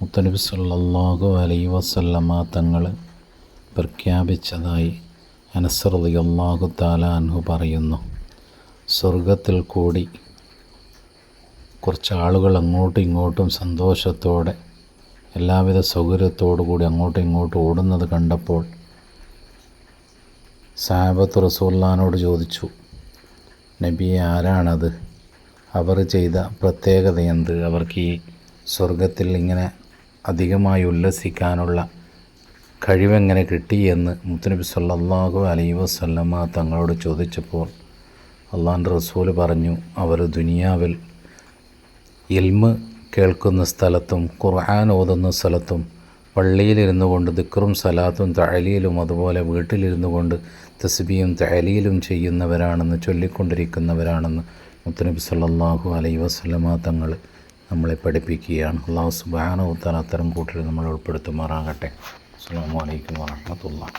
മുത്തനബി സല്ലല്ലാഹു അലൈഹി വസല്ലമ തങ്ങൾ പ്രഖ്യാപിച്ചതായി അനസ് റളിയല്ലാഹു തആല അൻഹു പറയുന്നു. സ്വർഗത്തിൽ കൂടി കുറച്ച് ആളുകൾ അങ്ങോട്ടും ഇങ്ങോട്ടും സന്തോഷത്തോടെ എല്ലാവിധ സൗകര്യത്തോടു കൂടി അങ്ങോട്ടും ഇങ്ങോട്ടും ഓടുന്നത് കണ്ടപ്പോൾ സഹാബത്ത് റസൂലുള്ളാഹിനോട് ചോദിച്ചു, നബിയെ, ആരാണത്? അവർ ചെയ്ത പ്രത്യേകത എന്ത്? അവർക്ക് ഈ സ്വർഗത്തിൽ ഇങ്ങനെ അധികമായി ഉല്ലസിക്കാനുള്ള കഴിവെങ്ങനെ കിട്ടിയെന്ന് മുത്തുനബി സല്ലല്ലാഹു അലൈഹി വസല്ലമ തങ്ങളോട് ചോദിച്ചപ്പോൾ അള്ളാഹുവിൻ്റെ റസൂൽ പറഞ്ഞു, അവർ ദുനിയാവിൽ ഇൽമ് കേൾക്കുന്ന സ്ഥലത്തും ഖുർആൻ ഓതുന്ന സ്ഥലത്തും പള്ളിയിലിരുന്നു കൊണ്ട് ദിക്റും സലാത്തും തഅലീലും അതുപോലെ വീട്ടിലിരുന്നു കൊണ്ട് തസ്ബീഹും തഅലീലും ചെയ്യുന്നവരാണെന്ന് ചൊല്ലിക്കൊണ്ടിരിക്കുന്നവരാണെന്ന് മുത്തുനബി സല്ലല്ലാഹു അലൈഹി വസല്ലമ തങ്ങൾ നമ്മളെ പഠിപ്പിക്കുകയാണ്. അല്ലാഹു സുബ്ഹാനഹു വ തആല അത്തരം കൂട്ടരിൽ നമ്മൾ ഉൾപ്പെടുത്തുമാറാകട്ടെ. അസ്സലാമു അലൈക്കും വറഹ്മത്തുള്ളാഹി.